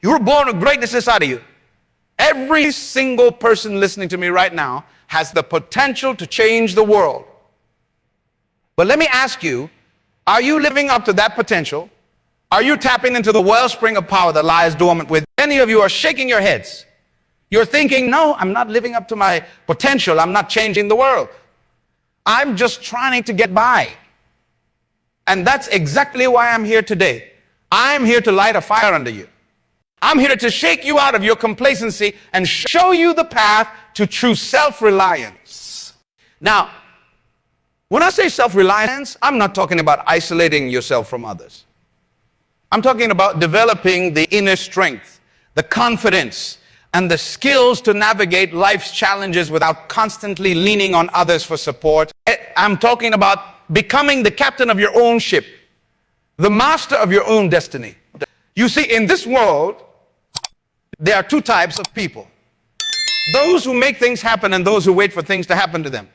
You were born with greatness inside of you. Every single person listening to me right now has the potential to change the world. But let me ask you, are you living up to that potential? Are you tapping into the wellspring of power that lies dormant within? Many of you are shaking your heads. You're thinking, no, I'm not living up to my potential. I'm not changing the world. I'm just trying to get by. And that's exactly why I'm here today. I'm here to light a fire under you. I'm here to shake you out of your complacency and show you the path to true self-reliance. Now, when I say self-reliance, I'm not talking about isolating yourself from others. I'm talking about developing the inner strength, the confidence, and the skills to navigate life's challenges without constantly leaning on others for support. I'm talking about becoming the captain of your own ship, the master of your own destiny. You see, in this world, there are two types of people. Those who make things happen and those who wait for things to happen to them.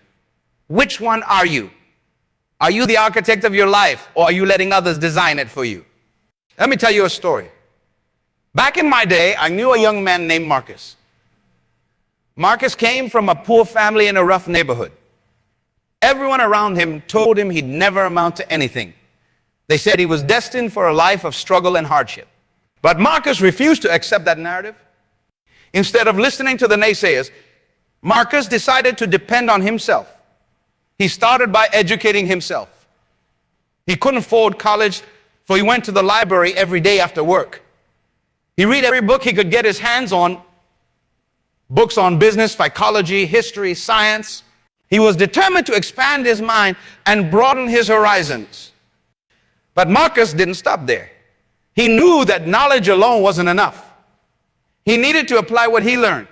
Which one are you? Are you the architect of your life, or are you letting others design it for you? Let me tell you a story. Back in my day, I knew a young man named Marcus. Marcus came from a poor family in a rough neighborhood. Everyone around him told him he'd never amount to anything. They said he was destined for a life of struggle and hardship. But Marcus refused to accept that narrative. Instead of listening to the naysayers, Marcus decided to depend on himself. He started by educating himself. He couldn't afford college, so he went to the library every day after work. He read every book he could get his hands on, books on business, psychology, history, science. He was determined to expand his mind and broaden his horizons. But Marcus didn't stop there. He knew that knowledge alone wasn't enough. He needed to apply what he learned.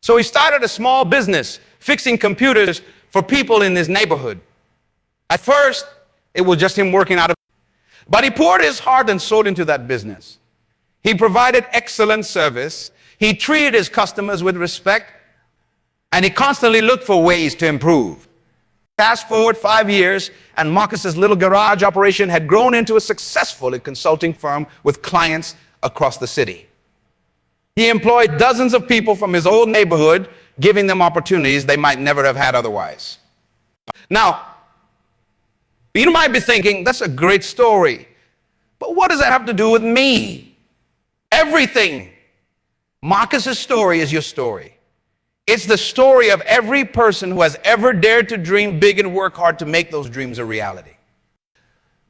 So he started a small business fixing computers for people in his neighborhood. At first, it was just him working out of it. But he poured his heart and soul into that business. He provided excellent service. He treated his customers with respect, and he constantly looked for ways to improve. Fast forward 5 years, and Marcus's little garage operation had grown into a successful consulting firm with clients across the city. He employed dozens of people from his old neighborhood, giving them opportunities they might never have had otherwise. Now, you might be thinking, that's a great story, but what does that have to do with me? Everything. Marcus's story is your story. It's the story of every person who has ever dared to dream big and work hard to make those dreams a reality.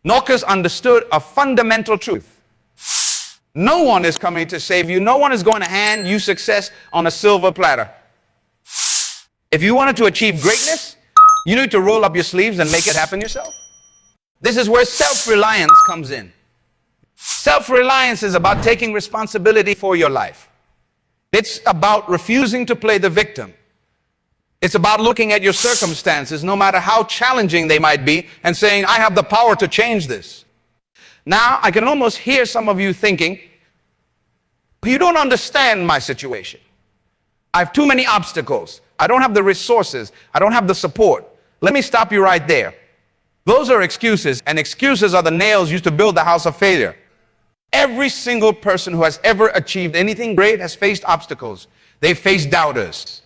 Marcus understood a fundamental truth. No one is coming to save you. No one is going to hand you success on a silver platter. If you wanted to achieve greatness, you need to roll up your sleeves and make it happen yourself. This is where self-reliance comes in. Self-reliance is about taking responsibility for your life. It's about refusing to play the victim. It's about looking at your circumstances, no matter how challenging they might be, and saying, I have the power to change this. Now, I can almost hear some of you thinking, you don't understand my situation. I have too many obstacles. I don't have the resources. I don't have the support. Let me stop you right there. Those are excuses, and excuses are the nails used to build the house of failure. Every single person who has ever achieved anything great has faced obstacles. They faced doubters.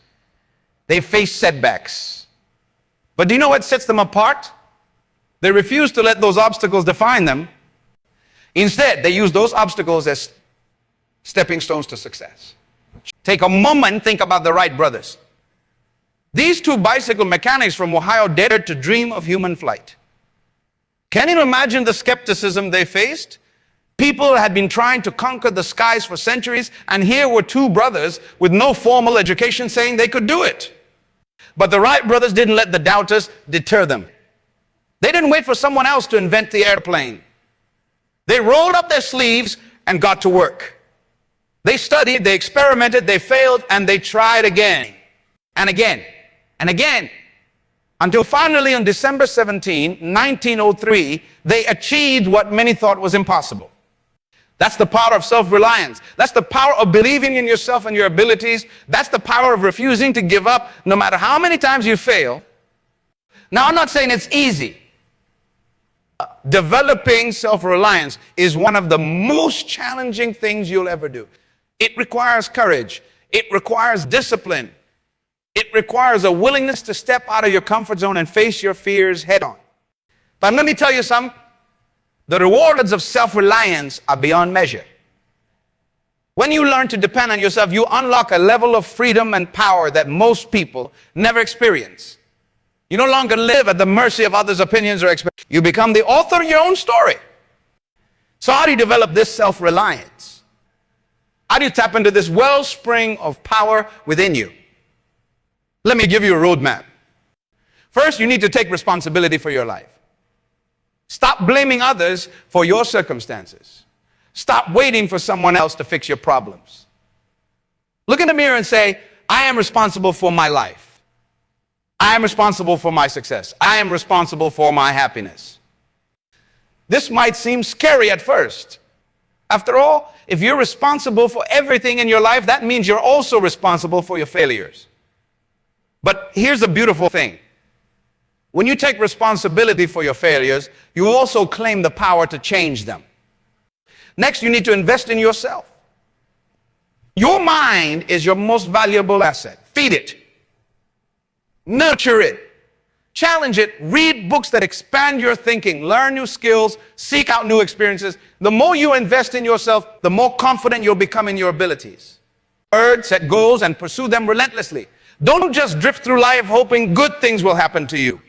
They faced setbacks. But do you know what sets them apart? They refuse to let those obstacles define them. Instead, they use those obstacles as stepping stones to success. Take a moment and think about the Wright brothers. These two bicycle mechanics from Ohio dared to dream of human flight. Can you imagine the skepticism they faced? People had been trying to conquer the skies for centuries, and here were two brothers with no formal education saying they could do it. But the Wright brothers didn't let the doubters deter them. They didn't wait for someone else to invent the airplane. They rolled up their sleeves and got to work. They studied, they experimented, they failed, and they tried again and again and again, until finally on December 17, 1903, they achieved what many thought was impossible. That's the power of self-reliance. That's the power of believing in yourself and your abilities. That's the power of refusing to give up no matter how many times you fail. Now, I'm not saying it's easy. Developing self-reliance is one of the most challenging things you'll ever do. It requires courage. It requires discipline. It requires a willingness to step out of your comfort zone and face your fears head on. But let me tell you something. The rewards of self-reliance are beyond measure. When you learn to depend on yourself, you unlock a level of freedom and power that most people never experience. You no longer live at the mercy of others' opinions or expectations. You become the author of your own story. So how do you develop this self-reliance? How do you tap into this wellspring of power within you? Let me give you a roadmap. First, you need to take responsibility for your life. Stop blaming others for your circumstances. Stop waiting for someone else to fix your problems. Look in the mirror and say, I am responsible for my life. I am responsible for my success. I am responsible for my happiness. This might seem scary at first. After all, if you're responsible for everything in your life, that means you're also responsible for your failures. But here's the beautiful thing. When you take responsibility for your failures, you also claim the power to change them. Next, you need to invest in yourself. Your mind is your most valuable asset. Feed it. Nurture it. Challenge it. Read books that expand your thinking. Learn new skills. Seek out new experiences. The more you invest in yourself, the more confident you'll become in your abilities. Third, set goals and pursue them relentlessly. Don't just drift through life hoping good things will happen to you.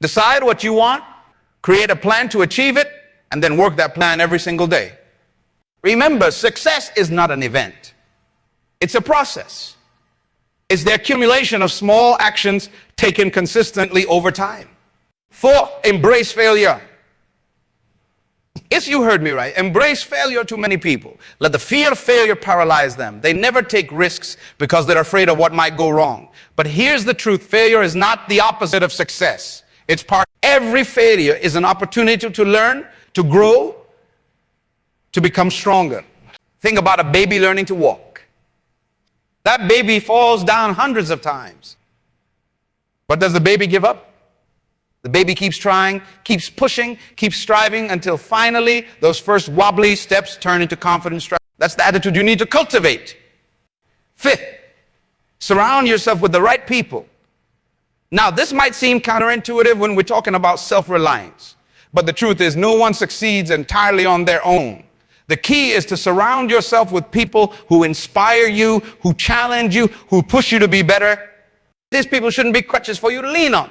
Decide what you want, create a plan to achieve it, and then work that plan every single day. Remember, success is not an event. It's a process. It's the accumulation of small actions taken consistently over time. 4, embrace failure. Yes, you heard me right. Embrace failure to many people. Let the fear of failure paralyze them. They never take risks because they're afraid of what might go wrong. But here's the truth. Failure is not the opposite of success. It's part. Every failure is an opportunity to learn, to grow, to become stronger. Think about a baby learning to walk. That baby falls down hundreds of times. But does the baby give up? The baby keeps trying, keeps pushing, keeps striving until finally those first wobbly steps turn into confident strides. That's the attitude you need to cultivate. 5th, surround yourself with the right people. Now, this might seem counterintuitive when we're talking about self-reliance. But the truth is, no one succeeds entirely on their own. The key is to surround yourself with people who inspire you, who challenge you, who push you to be better. These people shouldn't be crutches for you to lean on.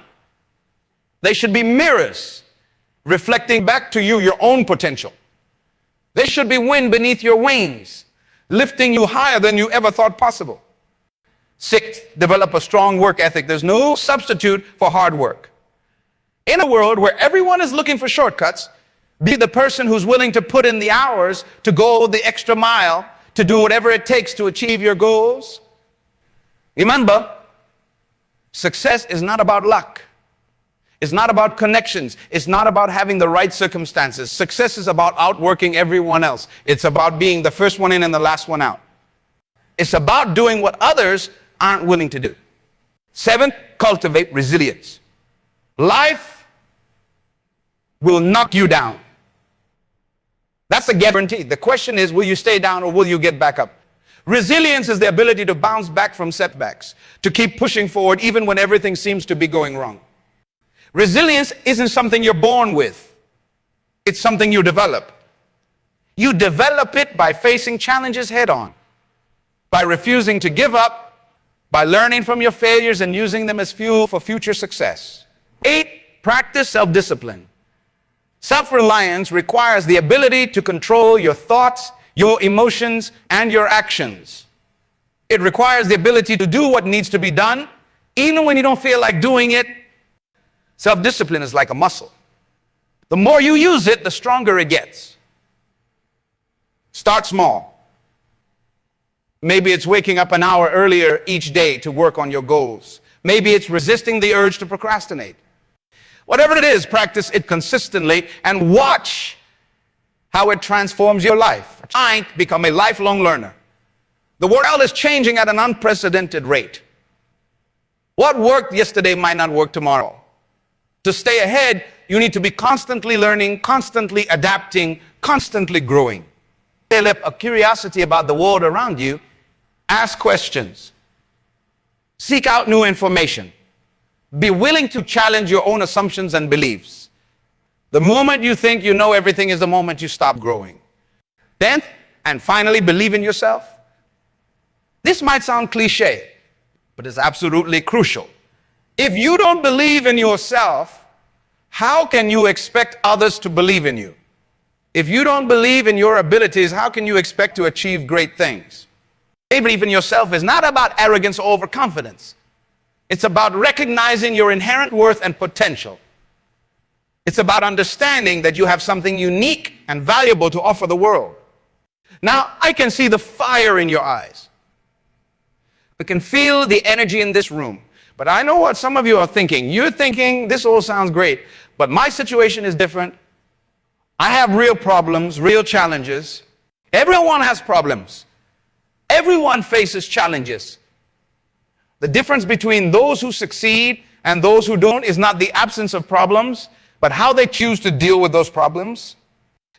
They should be mirrors, reflecting back to you your own potential. They should be wind beneath your wings, lifting you higher than you ever thought possible. 6th, develop a strong work ethic. There's no substitute for hard work. In a world where everyone is looking for shortcuts, be the person who's willing to put in the hours to go the extra mile, to do whatever it takes to achieve your goals. Remember, success is not about luck. It's not about connections. It's not about having the right circumstances. Success is about outworking everyone else. It's about being the first one in and the last one out. It's about doing what others aren't willing to do. 7th, cultivate resilience. Life will knock you down. That's a guarantee. The question is, will you stay down or will you get back up? Resilience is the ability to bounce back from setbacks, to keep pushing forward even when everything seems to be going wrong. Resilience isn't something you're born with. It's something you develop. You develop it by facing challenges head on, by refusing to give up, by learning from your failures and using them as fuel for future success. 8, practice self-discipline. Self-reliance requires the ability to control your thoughts, your emotions, and your actions. It requires the ability to do what needs to be done, even when you don't feel like doing it. Self-discipline is like a muscle. The more you use it, the stronger it gets. Start small. Maybe it's waking up an hour earlier each day to work on your goals. Maybe it's resisting the urge to procrastinate. Whatever it is, practice it consistently and watch how it transforms your life. Trying to become a lifelong learner. The world is changing at an unprecedented rate. What worked yesterday might not work tomorrow. To stay ahead, you need to be constantly learning, constantly adapting, constantly growing. Develop a curiosity about the world around you. Ask questions. Seek out new information. Be willing to challenge your own assumptions and beliefs. The moment you think you know everything is the moment you stop growing. Then, and finally, believe in yourself. This might sound cliche, but it's absolutely crucial. If you don't believe in yourself, how can you expect others to believe in you? If you don't believe in your abilities, how can you expect to achieve great things? Believe in yourself is not about arrogance or overconfidence. It's about recognizing your inherent worth and potential. It's about understanding that you have something unique and valuable to offer the world. Now, I can see the fire in your eyes. I can feel the energy in this room. But I know what some of you are thinking. You're thinking, this all sounds great, but my situation is different. I have real problems, real challenges. Everyone has problems. Everyone faces challenges. The difference between those who succeed and those who don't is not the absence of problems, but how they choose to deal with those problems.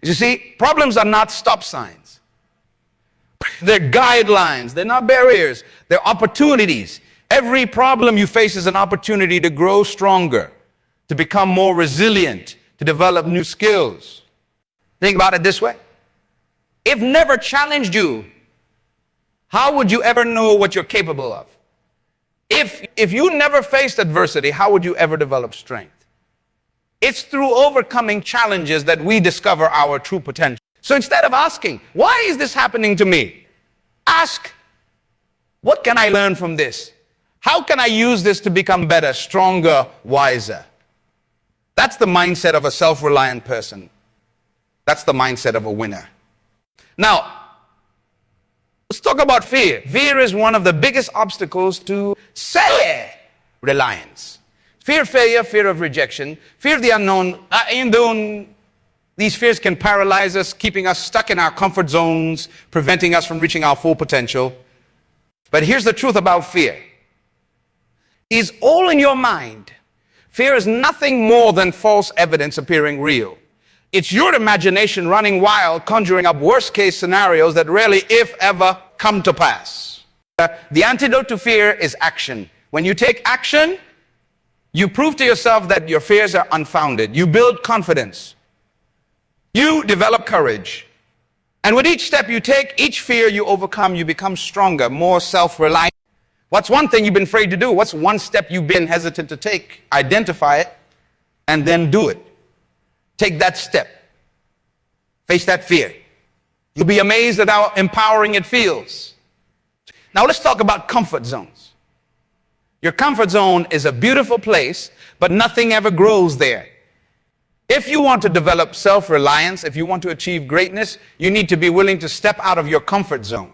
You see, problems are not stop signs. They're guidelines. They're not barriers. They're opportunities. Every problem you face is an opportunity to grow stronger, to become more resilient, to develop new skills. Think about it this way. If never challenged you, how would you ever know what you're capable of? If you never faced adversity, how would you ever develop strength? It's through overcoming challenges that we discover our true potential. So instead of asking, why is this happening to me? Ask, what can I learn from this? How can I use this to become better, stronger, wiser? That's the mindset of a self-reliant person. That's the mindset of a winner. Now, let's talk about fear. Fear is one of the biggest obstacles to self-reliance. Fear of failure, fear of rejection, fear of the unknown. These fears can paralyze us, keeping us stuck in our comfort zones, preventing us from reaching our full potential. But here's the truth about fear. It's all in your mind. Fear is nothing more than false evidence appearing real. It's your imagination running wild, conjuring up worst-case scenarios that rarely, if ever, come to pass. The antidote to fear is action. When you take action, you prove to yourself that your fears are unfounded. You build confidence. You develop courage. And with each step you take, each fear you overcome, you become stronger, more self-reliant. What's one thing you've been afraid to do? What's one step you've been hesitant to take? Identify it and then do it. Take that step. Face that fear. You'll be amazed at how empowering it feels. Now let's talk about comfort zones. Your comfort zone is a beautiful place, but nothing ever grows there. If you want to develop self-reliance, if you want to achieve greatness, you need to be willing to step out of your comfort zone.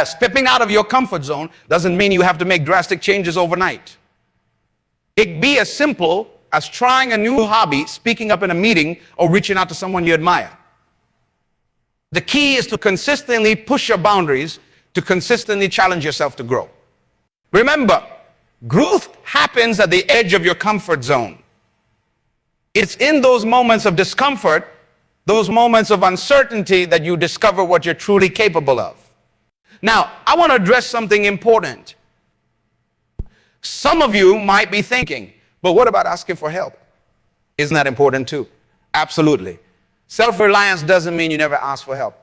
Stepping out of your comfort zone doesn't mean you have to make drastic changes overnight. It can be as simple as trying a new hobby, speaking up in a meeting, or reaching out to someone you admire. The key is to consistently push your boundaries, to consistently challenge yourself to grow. Remember, growth happens at the edge of your comfort zone. It's in those moments of discomfort, those moments of uncertainty, that you discover what you're truly capable of. Now, I want to address something important. Some of you might be thinking, but what about asking for help? Isn't that important too? Absolutely. Self-reliance doesn't mean you never ask for help.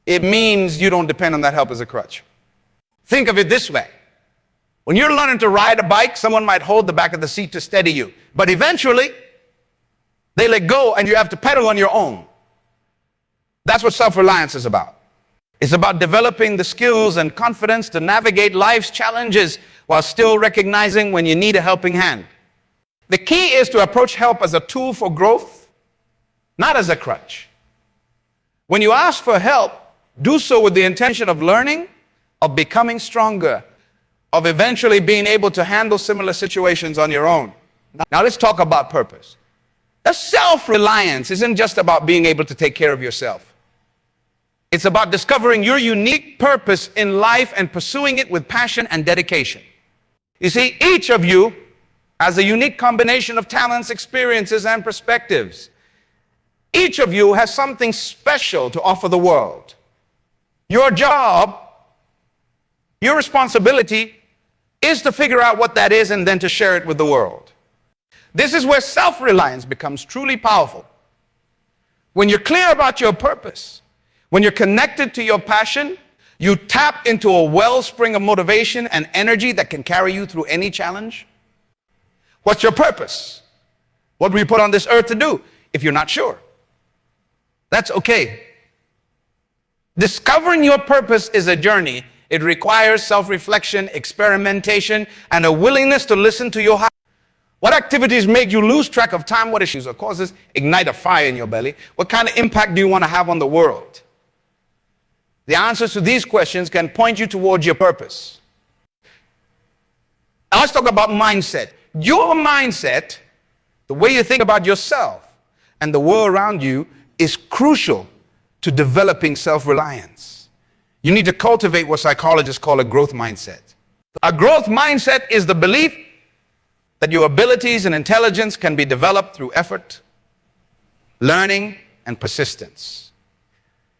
It means you don't depend on that help as a crutch. Think of it this way. When you're learning to ride a bike, someone might hold the back of the seat to steady you. But eventually, they let go and you have to pedal on your own. That's what self-reliance is about. It's about developing the skills and confidence to navigate life's challenges while still recognizing when you need a helping hand. The key is to approach help as a tool for growth, not as a crutch. When you ask for help, do so with the intention of learning, of becoming stronger, of eventually being able to handle similar situations on your own. Now let's talk about purpose. Self-reliance isn't just about being able to take care of yourself. It's about discovering your unique purpose in life and pursuing it with passion and dedication. You see, each of you has a unique combination of talents, experiences, and perspectives. Each of you has something special to offer the world. Your job, your responsibility is to figure out what that is and then to share it with the world. This is where self-reliance becomes truly powerful. When you're clear about your purpose, when you're connected to your passion, you tap into a wellspring of motivation and energy that can carry you through any challenge. What's your purpose? What were you put on this earth to do? If you're not sure, that's okay. Discovering your purpose is a journey. It requires self-reflection, experimentation, and a willingness to listen to your heart. What activities make you lose track of time? What issues or causes ignite a fire in your belly? What kind of impact do you want to have on the world? The answers to these questions can point you towards your purpose. Now let's talk about mindset. Your mindset, the way you think about yourself and the world around you, is crucial to developing self-reliance. You need to cultivate what psychologists call a growth mindset. A growth mindset is the belief that your abilities and intelligence can be developed through effort, learning, and persistence.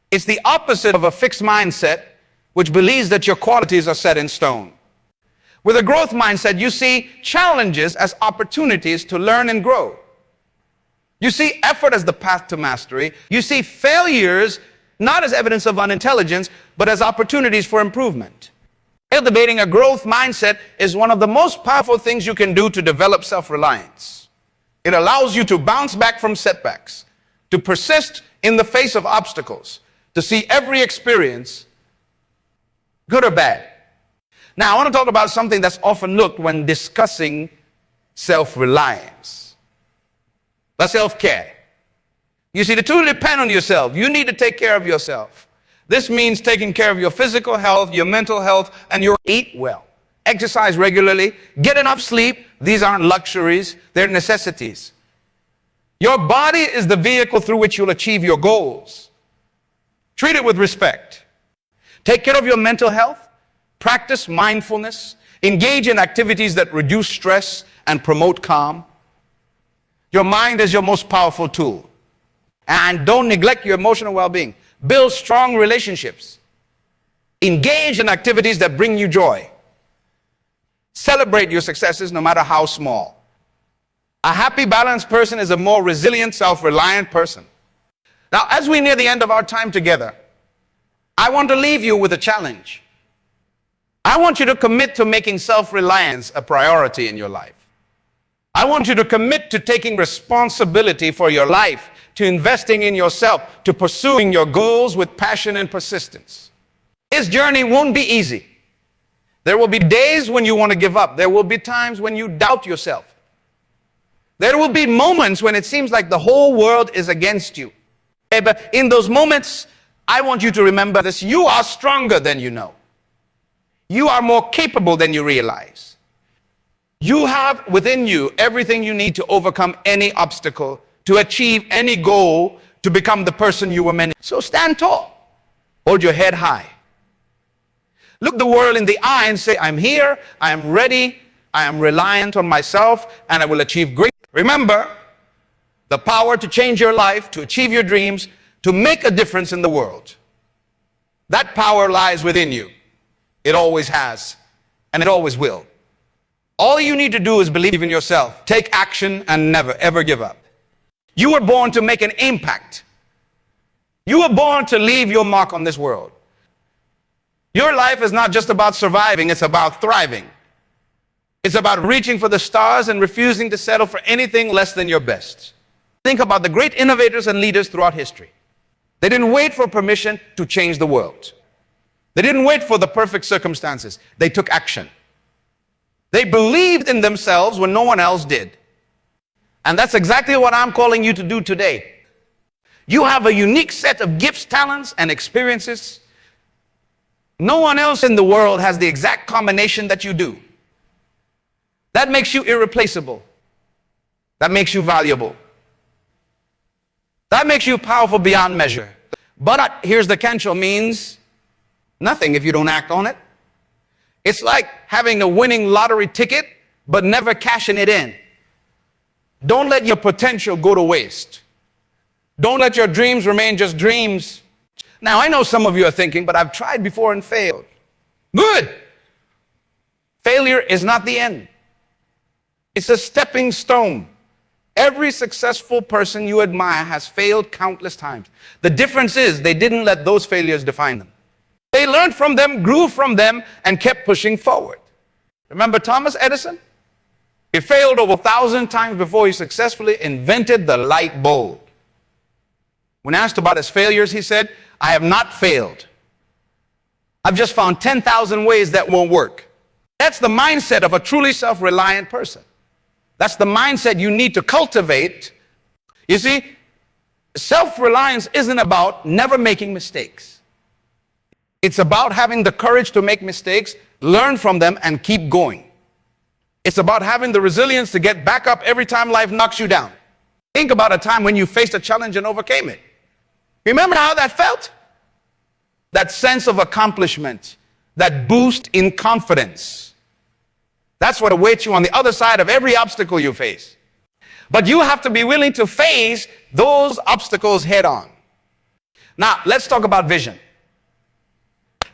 It's the opposite of a fixed mindset, which believes that your qualities are set in stone. With a growth mindset, you see challenges as opportunities to learn and grow. You see effort as the path to mastery. You see failures not as evidence of unintelligence, but as opportunities for improvement. Cultivating a growth mindset is one of the most powerful things you can do to develop self-reliance. It allows you to bounce back from setbacks, to persist in the face of obstacles, to see every experience, good or bad. Now, I want to talk about something that's often looked when discussing self-reliance. That's self-care. You see, the two depend on yourself. You need to take care of yourself. This means taking care of your physical health, your mental health, and your eat well. Exercise regularly, get enough sleep. These aren't luxuries, they're necessities. Your body is the vehicle through which you'll achieve your goals. Treat it with respect. Take care of your mental health, practice mindfulness, engage in activities that reduce stress and promote calm. Your mind is your most powerful tool. And don't neglect your emotional well-being. Build strong relationships. Engage in activities that bring you joy. Celebrate your successes no matter how small. A happy, balanced person is a more resilient, self-reliant person. Now, as we near the end of our time together, I want to leave you with a challenge. I want you to commit to making self-reliance a priority in your life. I want you to commit to taking responsibility for your life, to investing in yourself, to pursuing your goals with passion and persistence. This journey won't be easy. There will be days when you want to give up. There will be times when you doubt yourself. There will be moments when it seems like the whole world is against you. But in those moments, I want you to remember this: you are stronger than you know. You are more capable than you realize. You have within you everything you need to overcome any obstacle, to achieve any goal, to become the person you were meant. So stand tall. Hold your head high. Look the world in the eye and say, I'm here, I am ready, I am reliant on myself, and I will achieve great. Remember, the power to change your life, to achieve your dreams, to make a difference in the world. That power lies within you. It always has, and it always will. All you need to do is believe in yourself. Take action and never, ever give up. You were born to make an impact. You were born to leave your mark on this world. Your life is not just about surviving, it's about thriving. It's about reaching for the stars and refusing to settle for anything less than your best. Think about the great innovators and leaders throughout history. They didn't wait for permission to change the world. They didn't wait for the perfect circumstances. They took action. They believed in themselves when no one else did. And that's exactly what I'm calling you to do today. You have a unique set of gifts, talents, and experiences. No one else in the world has the exact combination that you do. That makes you irreplaceable. That makes you valuable. That makes you powerful beyond measure. But here's the catch: means nothing if you don't act on it. It's like having a winning lottery ticket but never cashing it in. Don't let your potential go to waste. Don't let your dreams remain just dreams. Now, I know some of you are thinking, but I've tried before and failed. Good. Failure is not the end. It's a stepping stone. Every successful person you admire has failed countless times. The difference is they didn't let those failures define them. They learned from them, grew from them, and kept pushing forward. Remember Thomas Edison? He failed over 1,000 times before he successfully invented the light bulb. When asked about his failures, he said, "I have not failed. I've just found 10,000 ways that won't work." That's the mindset of a truly self-reliant person. That's the mindset you need to cultivate. You see, self-reliance isn't about never making mistakes. It's about having the courage to make mistakes, learn from them, and keep going. It's about having the resilience to get back up every time life knocks you down. Think about a time when you faced a challenge and overcame it. Remember how that felt? That sense of accomplishment, that boost in confidence. That's what awaits you on the other side of every obstacle you face. But you have to be willing to face those obstacles head on. Now, let's talk about vision.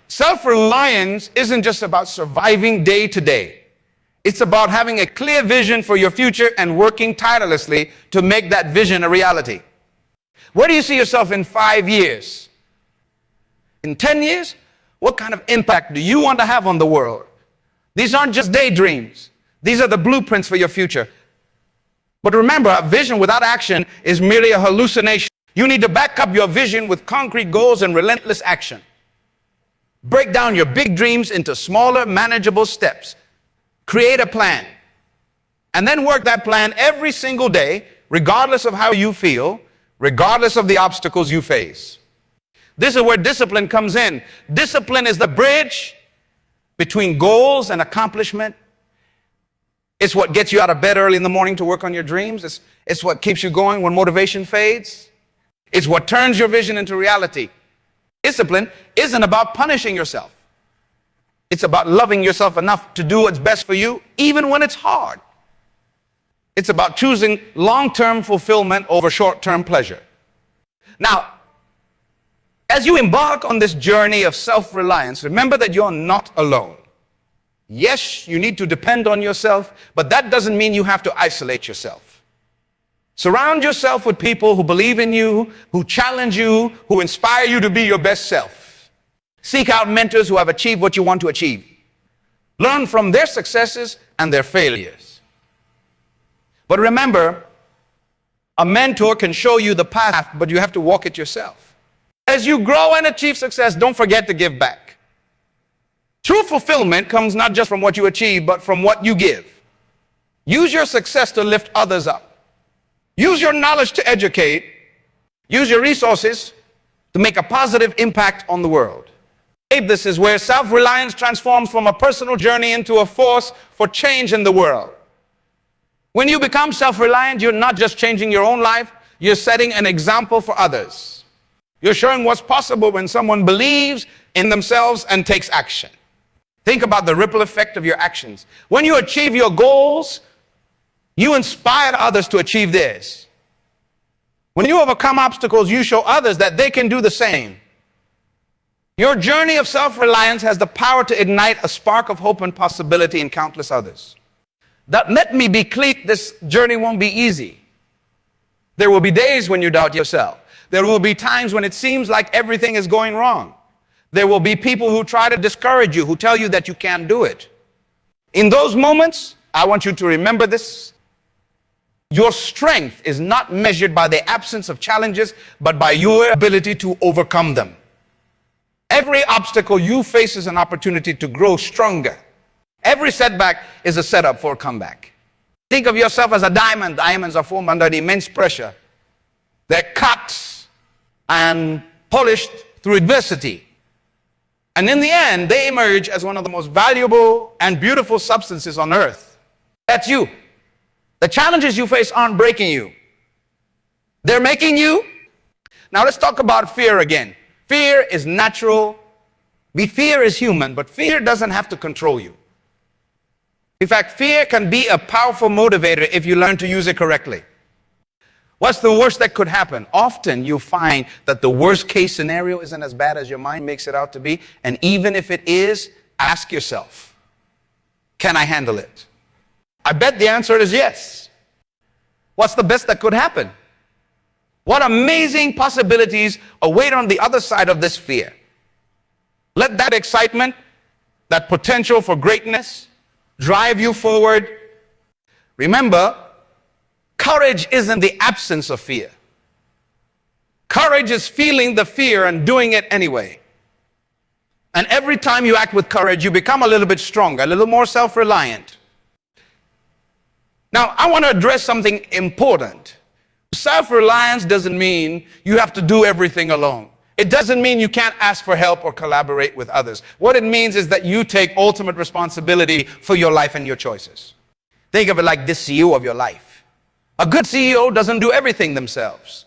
Self-reliance isn't just about surviving day to day. It's about having a clear vision for your future and working tirelessly to make that vision a reality. Where do you see yourself in 5 years? In 10 years? What kind of impact do you want to have on the world? These aren't just daydreams. These are the blueprints for your future. But remember, a vision without action is merely a hallucination. You need to back up your vision with concrete goals and relentless action. Break down your big dreams into smaller, manageable steps. Create a plan. And then work that plan every single day, regardless of how you feel, regardless of the obstacles you face. This is where discipline comes in. Discipline is the bridge between goals and accomplishment. It's what gets you out of bed early in the morning to work on your dreams. It's what keeps you going when motivation fades. It's what turns your vision into reality. Discipline isn't about punishing yourself. It's about loving yourself enough to do what's best for you, even when it's hard. It's about choosing long-term fulfillment over short-term pleasure. Now, as you embark on this journey of self-reliance, remember that you're not alone. Yes, you need to depend on yourself, but that doesn't mean you have to isolate yourself. Surround yourself with people who believe in you, who challenge you, who inspire you to be your best self. Seek out mentors who have achieved what you want to achieve. Learn from their successes and their failures. But remember, a mentor can show you the path, but you have to walk it yourself. As you grow and achieve success, don't forget to give back. True fulfillment comes not just from what you achieve, but from what you give. Use your success to lift others up. Use your knowledge to educate. Use your resources to make a positive impact on the world. This is where self-reliance transforms from a personal journey into a force for change in the world. When you become self-reliant, you're not just changing your own life, you're setting an example for others. You're showing what's possible when someone believes in themselves and takes action. Think about the ripple effect of your actions. When you achieve your goals, you inspire others to achieve theirs. When you overcome obstacles, you show others that they can do the same. Your journey of self-reliance has the power to ignite a spark of hope and possibility in countless others. Let me be clear, this journey won't be easy. There will be days when you doubt yourself. There will be times when it seems like everything is going wrong. There will be people who try to discourage you, who tell you that you can't do it. In those moments, I want you to remember this. Your strength is not measured by the absence of challenges, but by your ability to overcome them. Every obstacle you face is an opportunity to grow stronger. Every setback is a setup for a comeback. Think of yourself as a diamond. Diamonds are formed under immense pressure. They're cut and polished through adversity. And in the end, they emerge as one of the most valuable and beautiful substances on earth. That's you. The challenges you face aren't breaking you. They're making you. Now let's talk about fear again. Fear is natural. Fear is human, but fear doesn't have to control you. In fact, fear can be a powerful motivator if you learn to use it correctly. What's the worst that could happen? Often you'll find that the worst case scenario isn't as bad as your mind makes it out to be. And even if it is, ask yourself, can I handle it? I bet the answer is yes. What's the best that could happen? What amazing possibilities await on the other side of this fear? Let that excitement, that potential for greatness, drive you forward. Remember, courage isn't the absence of fear. Courage is feeling the fear and doing it anyway. And every time you act with courage, you become a little bit stronger, a little more self-reliant. Now, I want to address something important. Self-reliance doesn't mean you have to do everything alone. It doesn't mean you can't ask for help or collaborate with others. What it means is that you take ultimate responsibility for your life and your choices. Think of it like the CEO of your life. A good CEO doesn't do everything themselves.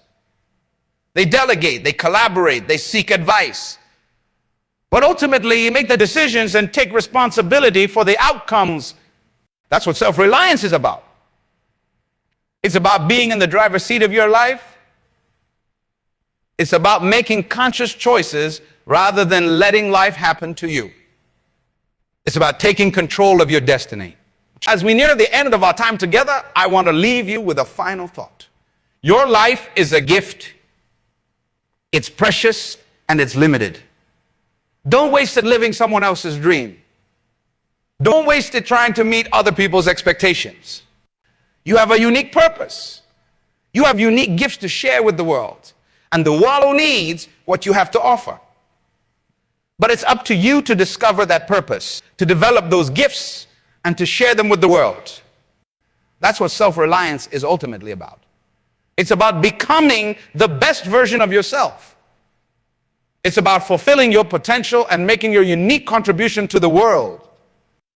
They delegate, they collaborate, they seek advice. But ultimately, you make the decisions and take responsibility for the outcomes. That's what self-reliance is about. It's about being in the driver's seat of your life. It's about making conscious choices rather than letting life happen to you. It's about taking control of your destiny. As we near the end of our time together, I want to leave you with a final thought. Your life is a gift. It's precious and it's limited. Don't waste it living someone else's dream. Don't waste it trying to meet other people's expectations. You have a unique purpose. You have unique gifts to share with the world. And the world needs what you have to offer. But it's up to you to discover that purpose, to develop those gifts, and to share them with the world. That's what self-reliance is ultimately about. It's about becoming the best version of yourself. It's about fulfilling your potential and making your unique contribution to the world.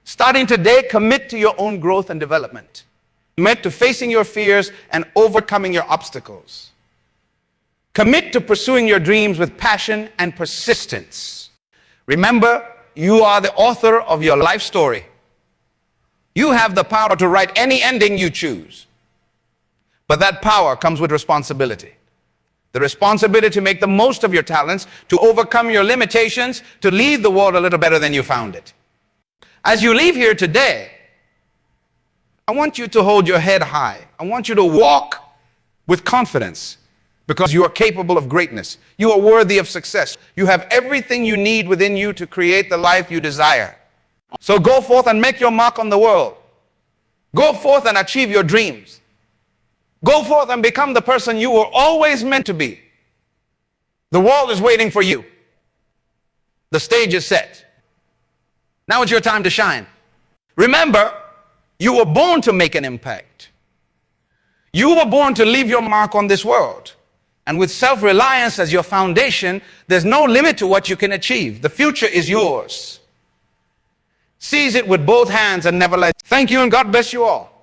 Starting today, commit to your own growth and development. Commit to facing your fears and overcoming your obstacles. Commit to pursuing your dreams with passion and persistence. Remember, you are the author of your life story. You have the power to write any ending you choose. But that power comes with responsibility. The responsibility to make the most of your talents, to overcome your limitations, to leave the world a little better than you found it. As you leave here today, I want you to hold your head high. I want you to walk with confidence because you are capable of greatness. You are worthy of success. You have everything you need within you to create the life you desire. So go forth and make your mark on the world. Go forth and achieve your dreams. Go forth and become the person you were always meant to be. The world is waiting for you. The stage is set. Now it's your time to shine. Remember, you were born to make an impact. You were born to leave your mark on this world. And with self-reliance as your foundation, there's no limit to what you can achieve. The future is yours. Seize it with both hands and never let. Thank you and God bless you all.